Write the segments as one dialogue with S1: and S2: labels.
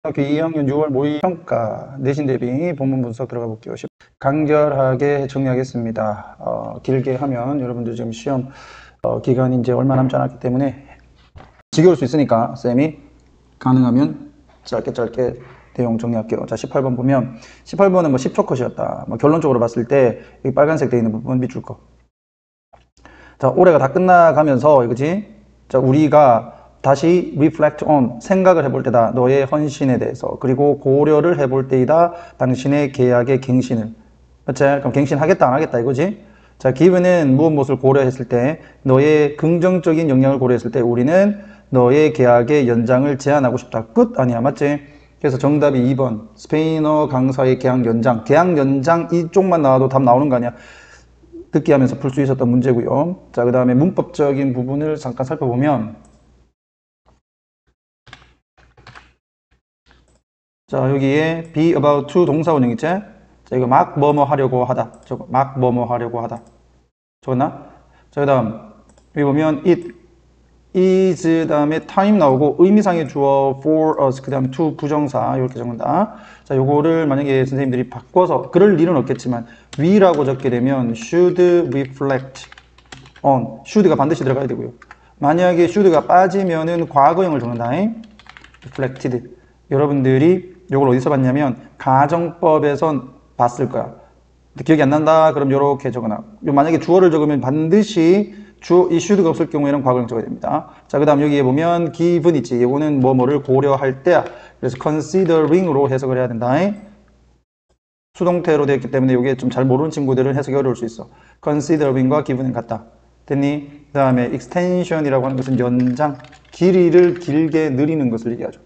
S1: 학교 2학년 6월 모의평가 내신 대비 본문 분석 들어가 볼게요. 간결하게 정리하겠습니다. 길게 하면 여러분들 지금 시험 기간이 이제 얼마 남지 않았기 때문에 지겨울 수 있으니까 쌤이 가능하면 짧게 내용 정리할게요. 자, 18번 보면 18번은 뭐 10초 컷이었다. 뭐 결론적으로 봤을 때 이 빨간색 되어 있는 부분 밑줄 거. 자, 올해가 다 끝나가면서 이거지. 자, 우리가 다시 reflect on, 생각을 해볼 때다. 너의 헌신에 대해서. 그리고 고려를 해볼 때이다. 당신의 계약의 갱신을. 그렇지? 그럼 갱신하겠다, 안 하겠다, 이거지? 자, given은 무엇을 고려했을 때, 너의 긍정적인 영향을 고려했을 때, 우리는 너의 계약의 연장을 제한하고 싶다. 끝? 아니야, 맞지? 그래서 정답이 2번. 스페인어 강사의 계약 연장. 계약 연장 이쪽만 나와도 답 나오는 거 아니야? 듣기 하면서 풀 수 있었던 문제고요. 자, 그 다음에 문법적인 부분을 잠깐 살펴보면, 자, 여기에 be about to 동사 원형 있지? 자, 이거 막 뭐뭐 하려고 하다. 저거 막 뭐뭐 하려고 하다. 적었나? 자, 그 다음 여기 보면 it is 다음에 time 나오고 의미상의 주어 for us 그 다음에 to 부정사 이렇게 적는다. 자, 요거를 만약에 선생님들이 바꿔서 그럴 일은 없겠지만 we라고 적게 되면 should reflect on should가 반드시 들어가야 되고요. 만약에 should가 빠지면은 과거형을 적는다. reflected 여러분들이 이걸 어디서 봤냐면 가정법에선 봤을 거야. 기억이 안 난다? 그럼 이렇게 적어놔. 만약에 주어를 적으면 반드시 이 should가 없을 경우에는 과거형 적어야 됩니다. 자, 그 다음 여기에 보면 given 있지. 이거는 뭐뭐를 고려할 때야. 그래서 considering으로 해석을 해야 된다. 수동태로 되어 있기 때문에 이게 좀 잘 모르는 친구들은 해석이 어려울 수 있어. considering과 given은 같다. 됐니? 그 다음에 extension이라고 하는 것은 연장, 길이를 길게 늘리는 것을 얘기하죠.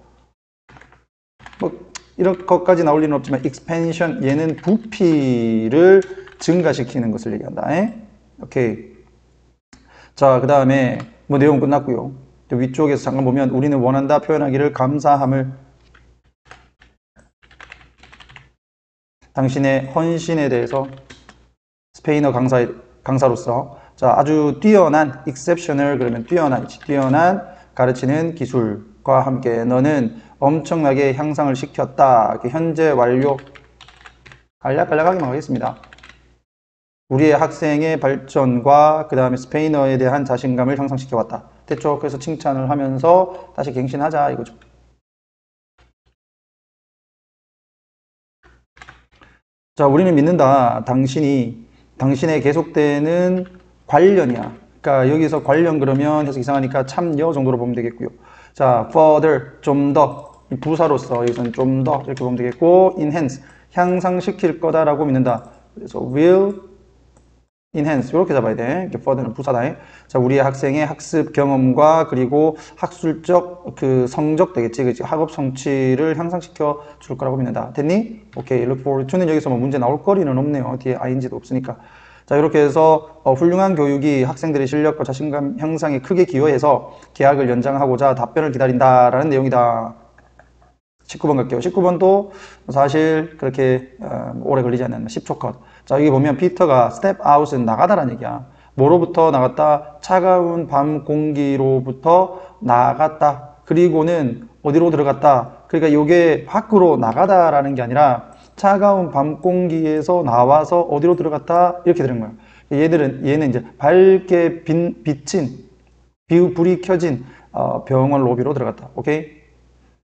S1: 뭐 이런 것까지 나올 리는 없지만 expansion 얘는 부피를 증가시키는 것을 얘기한다. 오케이. 자, 그 다음에 뭐 내용 끝났고요. 위쪽에서 잠깐 보면 우리는 원한다 표현하기를 감사함을 당신의 헌신에 대해서 스페인어 강사로서 자, 아주 뛰어난 exceptional 그러면 뛰어난 가르치는 기술과 함께 너는 엄청나게 향상을 시켰다. 현재 완료 간략하게만 하겠습니다. 우리의 학생의 발전과 그 다음에 스페인어에 대한 자신감을 향상시켜왔다. 됐죠? 그래서 칭찬을 하면서 다시 갱신하자 이거죠. 자, 우리는 믿는다. 당신의 계속되는 관련이야. 그러니까 여기서 관련 그러면 해석 이상하니까 참여 정도로 보면 되겠고요. 자, further 좀 더 부사로서 여기서는 좀 더 이렇게 보면 되겠고 enhance 향상시킬 거다라고 믿는다. 그래서 will enhance 이렇게 잡아야 돼. 이렇게 further는 부사다. 자, 우리의 학생의 학습 경험과 그리고 학술적 그 성적 되겠지, 그치? 학업 성취를 향상시켜 줄 거라고 믿는다. 됐니? 오케이. look forward to는 여기서 뭐 문제 나올 거리는 없네요. 뒤에 ing도 없으니까. 자, 이렇게 해서 훌륭한 교육이 학생들의 실력과 자신감 향상에 크게 기여해서 계약을 연장하고자 답변을 기다린다라는 내용이다. 19번 갈게요. 19번도 사실 그렇게 오래 걸리지 않는 10초 컷. 자, 여기 보면 피터가 step out은 나가다라는 얘기야. 뭐로부터 나갔다? 차가운 밤 공기로부터 나갔다. 그리고는 어디로 들어갔다? 그러니까 이게 밖으로 나가다라는 게 아니라 차가운 밤 공기에서 나와서 어디로 들어갔다? 이렇게 되는 거야. 얘는 이제 밝게 비친, 불이 켜진 병원 로비로 들어갔다. 오케이?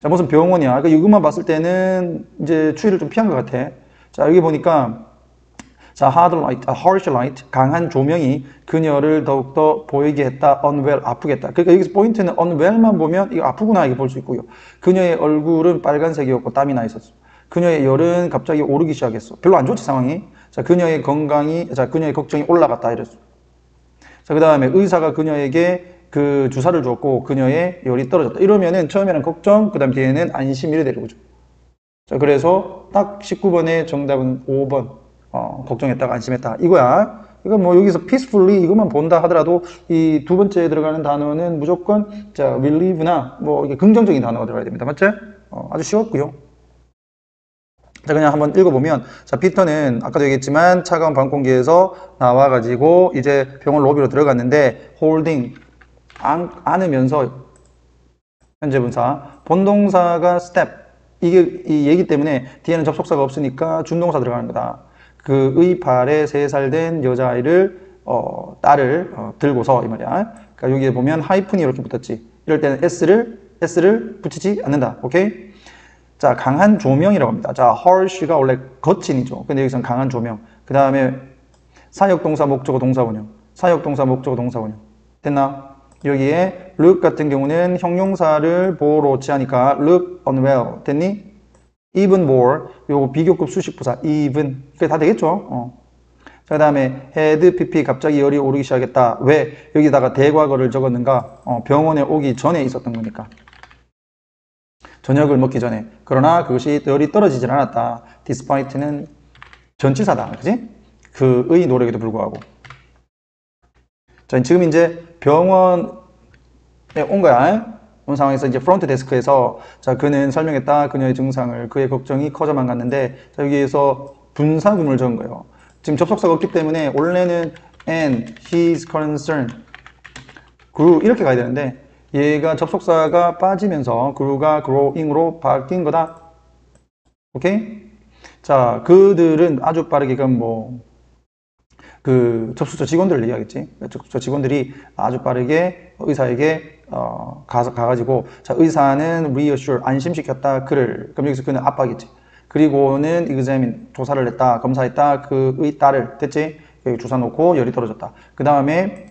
S1: 자, 무슨 병원이야. 그러니까 이것만 봤을 때는 이제 추위를 좀 피한 것 같아. 자, 여기 보니까 자, harsh light, 강한 조명이 그녀를 더욱더 보이게 했다. unwell, 아프게 했다. 그러니까 여기서 포인트는 unwell만 보면 이거 아프구나 이렇게 볼 수 있고요. 그녀의 얼굴은 빨간색이었고 땀이 나 있었어. 그녀의 열은 갑자기 오르기 시작했어. 별로 안 좋지 상황이. 자, 그녀의 걱정이 올라갔다 이랬어. 자, 그 다음에 의사가 그녀에게 그 주사를 줬고 그녀의 열이 떨어졌다. 이러면은 처음에는 걱정, 그 다음 뒤에는 안심 이래 되는 거죠. 자, 그래서 딱 19번의 정답은 5번. 걱정했다가 안심했다. 이거야. 이거 뭐 여기서 peacefully 이것만 본다 하더라도 이 두 번째에 들어가는 단어는 무조건 자, relieve나 뭐 이게 긍정적인 단어가 들어가야 됩니다. 맞죠? 아주 쉬웠고요. 자, 그냥 한번 읽어보면, 자, 피터는 아까도 얘기했지만 차가운 밤공기에서 나와가지고 이제 병원 로비로 들어갔는데, holding, 안으면서, 현재 분사, 본동사가 step, 이게 이 얘기 때문에 뒤에는 접속사가 없으니까 준동사 들어가는 거다. 그의 발에 3살 된 여자아이를 딸을 들고서 이 말이야. 그러니까 여기에 보면 하이픈이 이렇게 붙었지. 이럴 때는 s를 붙이지 않는다. 오케이? 자, 강한 조명이라고 합니다. 자, harsh가 원래 거친이죠. 근데 여기서는 강한 조명. 그 다음에 사역동사 목적어 동사원형. 사역동사 목적어 동사원형. 됐나? 여기에 look 같은 경우는 형용사를 보호로 취하니까 look unwell. 됐니? even more. 요거 비교급 수식부사 even. 그게 다 되겠죠? 자, 그 다음에 had pp 갑자기 열이 오르기 시작했다. 왜? 여기다가 대과거를 적었는가? 병원에 오기 전에 있었던 거니까. 저녁을 먹기 전에. 그러나 그것이 열이 떨어지질 않았다. despite는 전치사다. 그지? 그의 노력에도 불구하고. 자, 지금 이제 병원에 온 거야. 온 상황에서 이제 프론트 데스크에서 자, 그는 설명했다. 그녀의 증상을. 그의 걱정이 커져만 갔는데 자, 여기에서 분사구문을 적은 거예요. 지금 접속사가 없기 때문에 원래는 and his concern grew 이렇게 가야 되는데 얘가 접속사가 빠지면서 grew가 growing으로 바뀐 거다. 오케이? 자, 그들은 아주 빠르게 그럼 그 접수처 직원들을 얘기하겠지. 접수처 직원들이 아주 빠르게 의사에게 가가지고 자, 의사는 reassure 안심시켰다 그를. 그럼 여기서 그는 아빠겠지. 그리고는 examine 조사를 했다 검사했다 그의 딸을. 됐지? 여기 주사 놓고 열이 떨어졌다. 그 다음에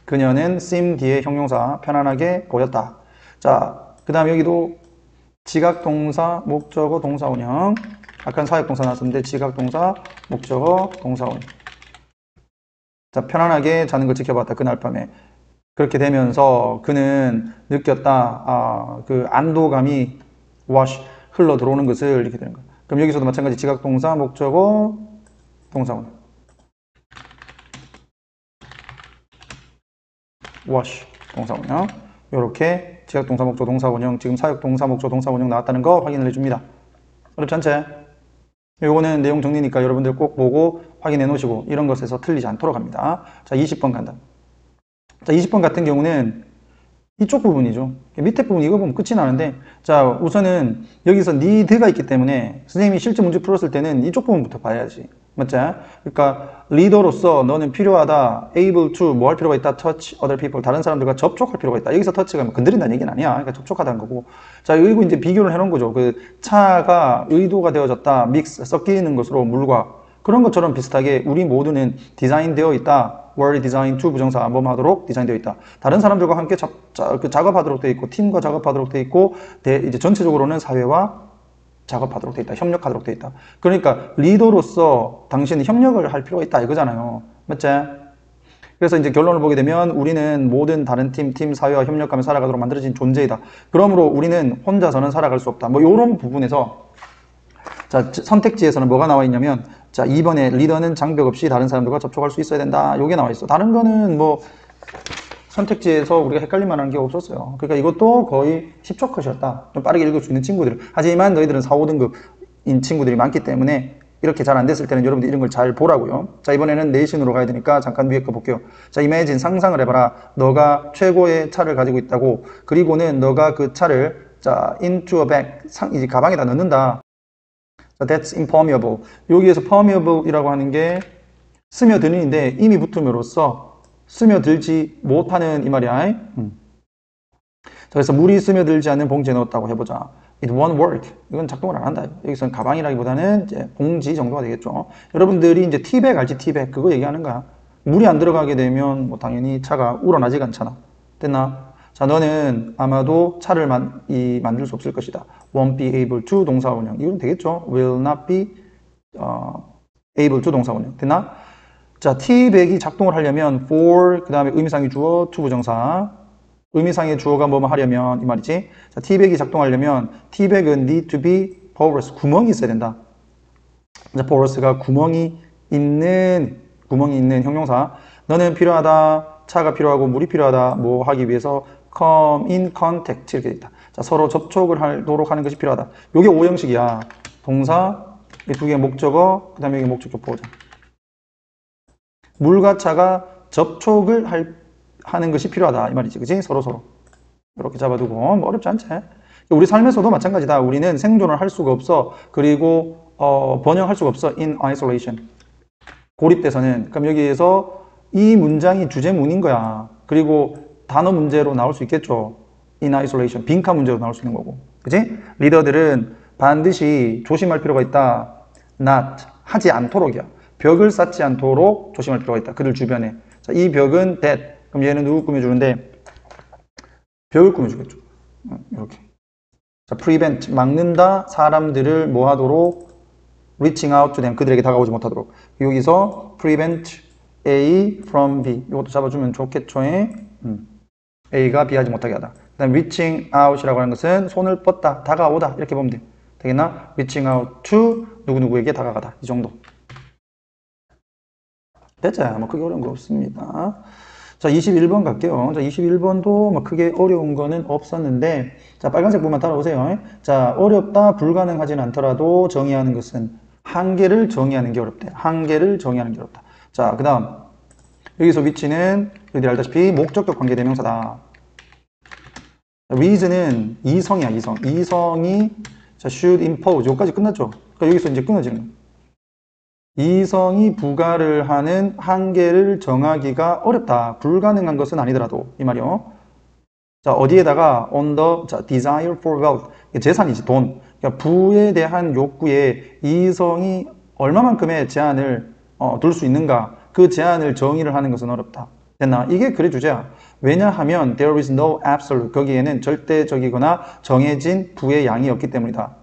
S1: 그녀는 seem 뒤에 형용사 편안하게 보였다. 자, 그 다음에 여기도 지각동사 목적어 동사원형. 아까는 사역동사 나왔었는데 지각동사 목적어 동사원형. 자, 편안하게 자는 걸 지켜봤다. 그날 밤에. 그렇게 되면서 그는 느꼈다. 그 안도감이 wash 흘러 들어오는 것을 이렇게 되는 거야. 그럼 여기서도 마찬가지 지각동사 목적어 동사원. wash 동사원형. 이렇게 지각동사 목적어 동사원형 지금 사역동사 목적어 동사원형 나왔다는 거 확인을 해줍니다. 어렵지 않지? 요거는 내용 정리니까 여러분들 꼭 보고 확인해 놓으시고 이런 것에서 틀리지 않도록 합니다. 자, 20번 간다. 자, 20번 같은 경우는 이쪽 부분이죠. 밑에 부분 이거 보면 끝이 나는데 자, 우선은 여기서 need가 있기 때문에 선생님이 실제 문제 풀었을 때는 이쪽 부분부터 봐야지. 맞지? 그러니까 리더로서 너는 필요하다. able to 뭐 할 필요가 있다. touch other people 다른 사람들과 접촉할 필요가 있다. 여기서 touch가 건드린다는 얘기는 아니야. 그러니까 접촉하다는 거고. 자, 그리고 이제 비교를 해놓은 거죠. 그 차가 의도가 되어졌다. 믹스 섞이는 것으로 물과 그런 것처럼 비슷하게 우리 모두는 디자인되어 있다. were designed to 부정사 뭐뭐 하도록 디자인되어 있다. 다른 사람들과 함께 작업하도록 되어 있고 팀과 작업하도록 되어 있고 이제 전체적으로는 사회와 작업하도록 돼 있다. 협력하도록 돼 있다. 그러니까 리더로서 당신은 협력을 할 필요가 있다 이거잖아요. 맞지? 그래서 이제 결론을 보게 되면 우리는 모든 다른 팀 사회와 협력하며 살아가도록 만들어진 존재이다. 그러므로 우리는 혼자서는 살아갈 수 없다. 뭐 이런 부분에서 자, 선택지에서는 뭐가 나와 있냐면 자, 2번에 리더는 장벽 없이 다른 사람들과 접촉할 수 있어야 된다. 요게 나와 있어. 다른 거는 뭐 선택지에서 우리가 헷갈릴 만한 게 없었어요. 그러니까 이것도 거의 10초 컷이었다. 좀 빠르게 읽을 수 있는 친구들. 하지만 너희들은 4, 5등급인 친구들이 많기 때문에 이렇게 잘 안 됐을 때는 여러분들 이런 걸 잘 보라고요. 자, 이번에는 내신으로 가야 되니까 잠깐 위에 거 볼게요. 자, imagine 상상을 해봐라. 너가 최고의 차를 가지고 있다고. 그리고는 너가 그 차를 자, into a bag 이제 가방에다 넣는다. 자, that's impermeable. 여기에서 permeable이라고 하는 게 스며드는인데 이미 붙음으로써 스며들지 못하는 이 말이야. 자, 그래서 물이 스며들지 않는 봉지에 넣었다고 해보자. It won't work. 이건 작동을 안 한다. 여기서는 가방이라기보다는 이제 봉지 정도가 되겠죠. 여러분들이 이제 티백 알지? 티백 그거 얘기하는 거야. 물이 안 들어가게 되면 뭐 당연히 차가 우러나지가 않잖아. 됐나? 자, 너는 아마도 차를 만들 수 없을 것이다. Won't be able to 동사원형. 이건 되겠죠? Will not be able to 동사원형. 됐나? 자, T백이 작동을 하려면 for 그 다음에 의미상의 주어 to 부정사 의미상의 주어가 뭐뭐 하려면 이 말이지. 자, T백이 작동하려면 T백은 need to be porous 구멍이 있어야 된다. 자, porous가 구멍이 있는 형용사. 너는 필요하다. 차가 필요하고 물이 필요하다. 뭐 하기 위해서 come in contact 이렇게 돼 있다. 자, 서로 접촉을 하도록 하는 것이 필요하다. 요게 5형식이야. 동사 이 두 개 목적어 그 다음에 여기 목적격 보호자. 물과 차가 접촉을 하는 것이 필요하다 이 말이지, 그지? 서로 이렇게 잡아두고 뭐 어렵지 않지? 우리 삶에서도 마찬가지다. 우리는 생존을 할 수가 없어. 그리고 번영할 수가 없어. in isolation. 고립돼서는. 그럼 여기에서 이 문장이 주제문인 거야. 그리고 단어 문제로 나올 수 있겠죠. in isolation. 빈칸 문제로 나올 수 있는 거고. 그치? 리더들은 반드시 조심할 필요가 있다. not. 하지 않도록이야. 벽을 쌓지 않도록 조심할 필요가 있다. 그들 주변에. 자, 이 벽은 that. 그럼 얘는 누구 꾸며주는데? 벽을 꾸며주겠죠. 이렇게. 자, prevent. 막는다. 사람들을 뭐 하도록? reaching out to them. 그들에게 다가오지 못하도록. 여기서 prevent A from B. 이것도 잡아주면 좋겠죠. A가 B하지 못하게 하다. 그 다음 reaching out이라고 하는 것은 손을 뻗다, 다가오다 이렇게 보면 돼. 되겠나? reaching out to 누구누구에게 다가가다. 이 정도. 됐죠? 뭐 크게 어려운 거 없습니다. 자, 21번 갈게요. 자, 21번도 뭐 크게 어려운 거는 없었는데, 자, 빨간색 부분만 따라오세요. 자, 어렵다, 불가능하진 않더라도 정의하는 것은 한계를 정의하는 게 어렵대. 한계를 정의하는 게 어렵다. 자, 그 다음. 여기서 위치는, 여러분들이 알다시피 목적격 관계대명사다. reason은 이성이야, 이성. 이성이, 자, should impose. 여기까지 끝났죠? 그러니까 여기서 이제 끊어지는 거야. 이성이 부과를 하는 한계를 정하기가 어렵다. 불가능한 것은 아니더라도. 이 말이요. 자, 어디에다가 on the 자, desire for wealth. 재산이지, 돈. 그러니까 부에 대한 욕구에 이성이 얼마만큼의 제한을 둘 수 있는가. 그 제한을 정의를 하는 것은 어렵다. 됐나? 이게 글의 주제야. 왜냐하면 there is no absolute. 거기에는 절대적이거나 정해진 부의 양이 없기 때문이다.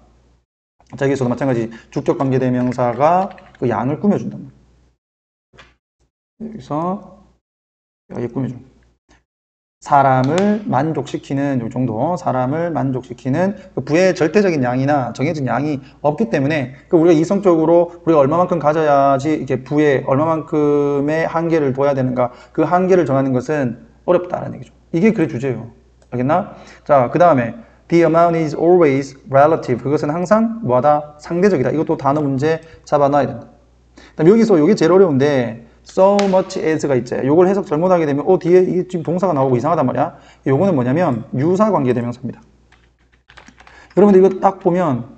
S1: 자, 여기서도 마찬가지 주격 관계대명사가 그 양을 꾸며준단 말이야. 여기서 여기 꾸며준. 사람을 만족시키는 이 정도. 사람을 만족시키는 그 부의 절대적인 양이나 정해진 양이 없기 때문에 그 우리가 이성적으로 우리가 얼마만큼 가져야지 이렇게 부에 얼마만큼의 한계를 둬야 되는가. 그 한계를 정하는 것은 어렵다라는 얘기죠. 이게 글의 주제예요. 알겠나? 자, 그 다음에 The amount is always relative. 그것은 항상 뭐하다? 상대적이다. 이것도 단어 문제 잡아놔야 된다. 그다음 여기서 이게 제일 어려운데 so much as가 있지. 요걸 해석 잘못하게 되면 뒤에 이게 지금 동사가 나오고 이상하단 말이야. 요거는 뭐냐면 유사관계대명사입니다. 여러분들 이거 딱 보면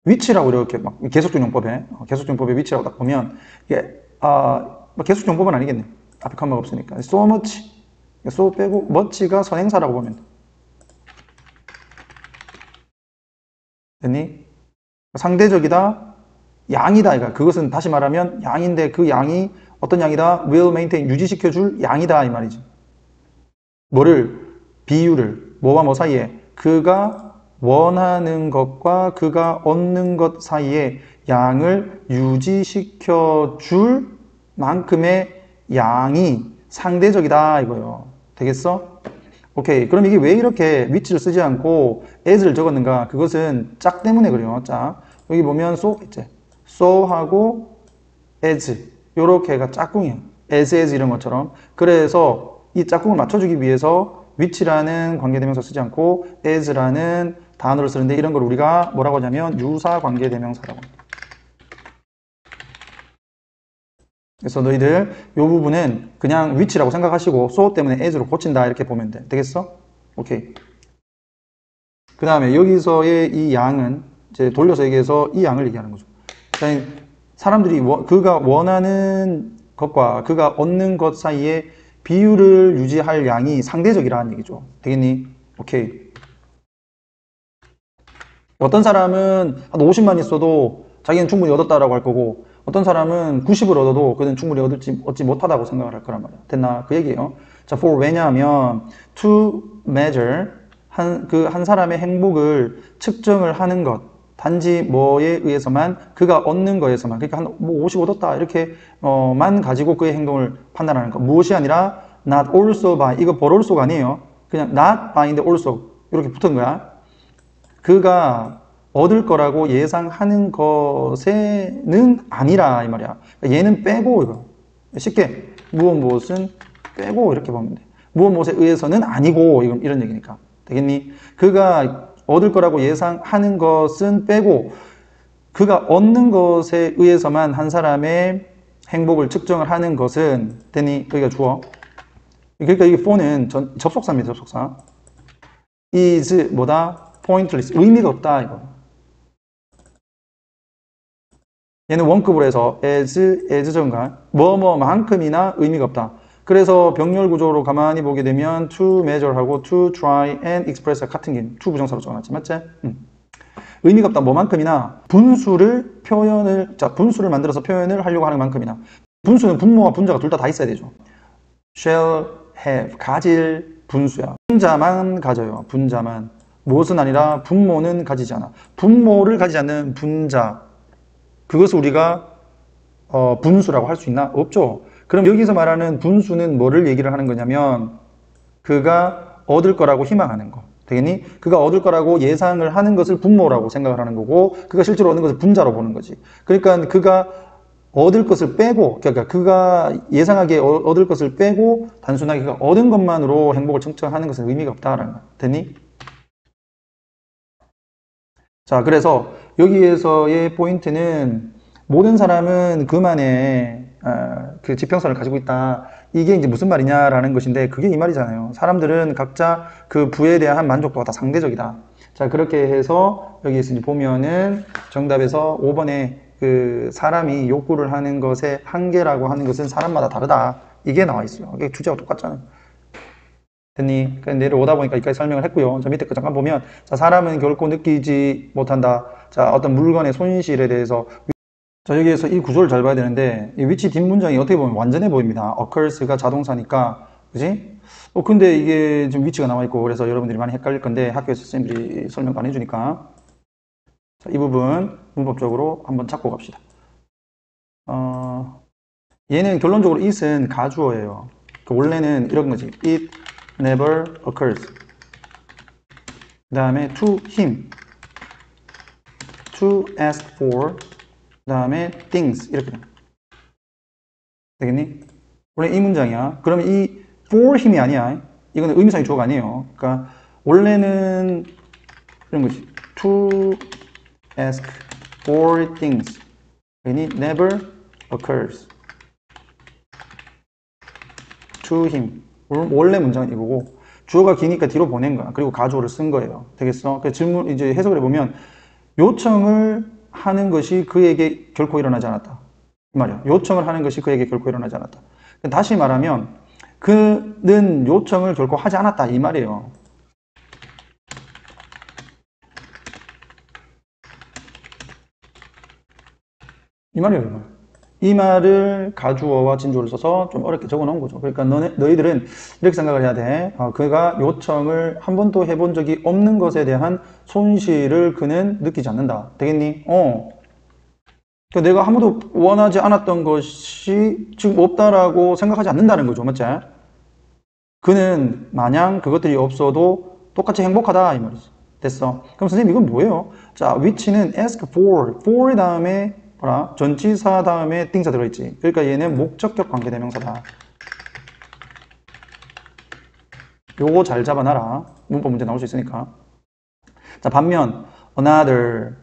S1: 위치라고 이렇게 막 계속적용법에 위치라고 딱 보면 이게 계속적용법은 아니겠네. 앞에 컴마가 없으니까 so much so 빼고 much가 선행사라고 보면 돼. 됐니? 상대적이다, 양이다. 그러니까 그것은 다시 말하면 양인데 그 양이 어떤 양이다? will maintain, 유지시켜줄 양이다 이 말이지. 뭐를? 비율을. 뭐와 뭐 사이에? 그가 원하는 것과 그가 얻는 것 사이에 양을 유지시켜줄 만큼의 양이 상대적이다 이거요. 되겠어? 오케이. 그럼 이게 왜 이렇게 위치를 쓰지 않고 as를 적었는가? 그것은 짝 때문에 그래요. 짝. 여기 보면 so 있지. so하고 as. 요렇게가 짝꿍이야. as 이런 것처럼. 그래서 이 짝꿍을 맞춰주기 위해서 위치라는 관계대명사 쓰지 않고 as라는 단어를 쓰는데 이런 걸 우리가 뭐라고 하냐면 유사관계대명사라고 합니다. 그래서 너희들 이 부분은 그냥 위치라고 생각하시고 so 때문에 as로 고친다 이렇게 보면 돼. 되겠어? 오케이. 그 다음에 여기서의 이 양은 이제 돌려서 얘기해서 이 양을 얘기하는 거죠. 사람들이 그가 원하는 것과 그가 얻는 것 사이에 비율을 유지할 양이 상대적이라는 얘기죠. 되겠니? 오케이. 어떤 사람은 한 50만 있어도 자기는 충분히 얻었다라고 할 거고 어떤 사람은 90을 얻어도 그는 충분히 얻지 못하다고 생각을 할 거란 말이야. 됐나? 그 얘기예요. 자, for 왜냐하면 to measure 한 사람의 행복을 측정을 하는 것 단지 뭐에 의해서만 그가 얻는 거에서만 그러니까 한 뭐 50 얻었다 이렇게 만 가지고 그의 행동을 판단하는 것 무엇이 아니라 not also by 이거 but also가 아니에요. 그냥 not by인데 also 이렇게 붙은 거야. 그가 얻을 거라고 예상하는 것에는 아니라 이 말이야. 얘는 빼고 이거 쉽게 무엇은 빼고 이렇게 보면 돼. 무엇에 의해서는 아니고 이런 얘기니까 되겠니? 그가 얻을 거라고 예상하는 것은 빼고 그가 얻는 것에 의해서만 한 사람의 행복을 측정을 하는 것은 되니 여기가 주어. 그러니까 이게 for는 접속사입니다. 접속사. is 뭐다? pointless. 의미가 없다. 이거. 얘는 원급으로 해서 as정가 뭐뭐만큼이나 의미가 없다. 그래서 병렬 구조로 가만히 보게 되면 to measure하고 to try and express가 같은 게 to 부정사로 적어놨지. 맞지? 의미가 없다. 뭐만큼이나 분수를 만들어서 표현을 하려고 하는 만큼이나. 분수는 분모와 분자가 둘 다 있어야 되죠. shall have, 가질 분수야. 분자만 가져요. 분자만. 무엇은 아니라 분모는 가지지 않아. 분모를 가지지 않는 분자. 그것을 우리가 분수라고 할 수 있나? 없죠. 그럼 여기서 말하는 분수는 뭐를 얘기를 하는 거냐면 그가 얻을 거라고 희망하는 거. 되겠니? 그가 얻을 거라고 예상을 하는 것을 분모라고 생각을 하는 거고 그가 실제로 얻는 것을 분자로 보는 거지. 그러니까 그가 얻을 것을 빼고 그러니까 그가 예상하기에 얻을 것을 빼고 단순하게 그가 얻은 것만으로 행복을 측정하는 것은 의미가 없다라는 거. 됐니? 자, 그래서 여기에서의 포인트는 모든 사람은 그만의 그 지평선을 가지고 있다. 이게 이제 무슨 말이냐라는 것인데 그게 이 말이잖아요. 사람들은 각자 그 부에 대한 만족도가 다 상대적이다. 자, 그렇게 해서 여기에서 이제 보면은 정답에서 5번에 그 사람이 욕구를 하는 것의 한계라고 하는 것은 사람마다 다르다. 이게 나와 있어요. 이게 주제가 똑같잖아요. 됐니? 내려오다 보니까 여기까지 설명을 했고요. 저 밑에 거 잠깐 보면 자, 사람은 결코 느끼지 못한다. 자, 어떤 물건의 손실에 대해서 자, 여기에서 이 구조를 잘 봐야 되는데 이 위치 뒷문장이 어떻게 보면 완전해 보입니다. occurs가 자동사니까 그지? 근데 이게 좀 위치가 나와 있고 그래서 여러분들이 많이 헷갈릴 건데 학교에서 선생님들이 설명 안 해주니까 자, 이 부분 문법적으로 한번 찾고 갑시다. 얘는 결론적으로 it은 가주어예요. 원래는 이런 거지. It never occurs. 그 다음에 to him, to ask for, 그 다음에 things 이렇게 되겠니? 원래 이 문장이야. 그러면 이 for him이 아니야. 이거는 의미상의 주어가 아니에요. 그러니까 원래는 이런 거지. to ask for things. 되겠니? never occurs to him. 원래 문장은 이거고 주어가 기니까 뒤로 보낸 거야. 그리고 가주어를 쓴 거예요. 되겠어? 그 질문 이제 해석을 해보면 요청을 하는 것이 그에게 결코 일어나지 않았다. 이 말이야. 요청을 하는 것이 그에게 결코 일어나지 않았다. 다시 말하면 그는 요청을 결코 하지 않았다. 이 말이에요. 이 말이에요. 이 말을 가주어와 진주어를 써서 좀 어렵게 적어 놓은 거죠. 그러니까 너희들은 이렇게 생각을 해야 돼. 그가 요청을 한 번도 해본 적이 없는 것에 대한 손실을 그는 느끼지 않는다. 되겠니? 그러니까 내가 한 번도 원하지 않았던 것이 지금 없다라고 생각하지 않는다는 거죠. 맞지? 그는 마냥 그것들이 없어도 똑같이 행복하다. 이 말이지. 됐어. 그럼 선생님 이건 뭐예요? 자, which는 ask for 다음에 뭐라? 전치사 다음에 띵사 들어있지. 그러니까 얘는 목적격 관계대명사다. 요거 잘 잡아놔라. 문법 문제 나올 수 있으니까. 자, 반면 another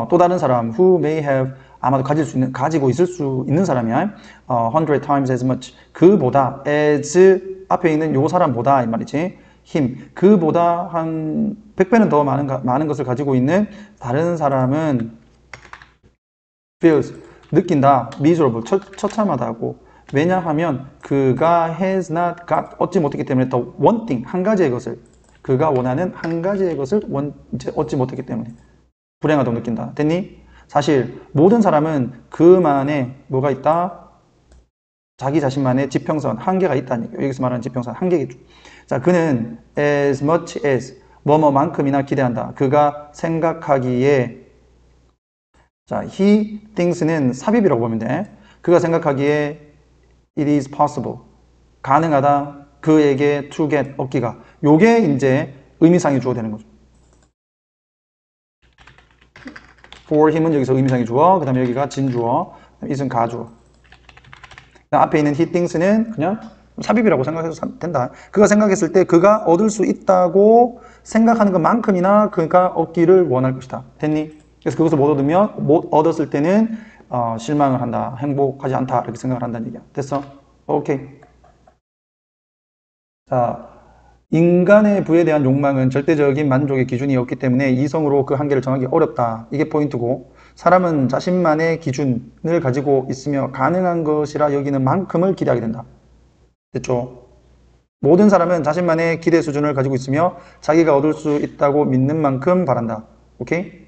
S1: 또 다른 사람 who may have 아마도 가지고 있을 수 있는 사람이야. 100 times as much 그보다 as 앞에 있는 요 사람보다 이 말이지. him 그보다 한 100배는 더 많은 것을 가지고 있는 다른 사람은 feels 느낀다. miserable 처참하다고. 왜냐하면 그가 has not got 얻지 못했기 때문에 the one thing 한 가지의 것을 그가 원하는 한 가지의 것을 얻지 못했기 때문에 불행하다고 느낀다. 됐니? 사실 모든 사람은 그만의 뭐가 있다? 자기 자신만의 지평선 한계가 있다는 얘기예요. 여기서 말하는 지평선 한계겠죠. 자, 그는 as much as 뭐뭐만큼이나 기대한다. 그가 생각하기에 자, he things는 삽입이라고 보면 돼. 그가 생각하기에 it is possible. 가능하다. 그에게 to get, 얻기가. 요게 이제 의미상의 주어 되는 거죠. for him은 여기서 의미상의 주어, 그 다음에 여기가 진주어, it은 가주어. 앞에 있는 he things는 그냥 삽입이라고 생각해도 된다. 그가 생각했을 때 그가 얻을 수 있다고 생각하는 것만큼이나 그가 얻기를 원할 것이다. 됐니? 그래서 그것을 못 얻었을 때는 실망을 한다, 행복하지 않다 이렇게 생각을 한다는 얘기야. 됐어? 오케이. 자, 인간의 부에 대한 욕망은 절대적인 만족의 기준이 없기 때문에 이성으로 그 한계를 정하기 어렵다. 이게 포인트고, 사람은 자신만의 기준을 가지고 있으며 가능한 것이라 여기는 만큼을 기대하게 된다. 됐죠? 모든 사람은 자신만의 기대 수준을 가지고 있으며 자기가 얻을 수 있다고 믿는 만큼 바란다. 오케이?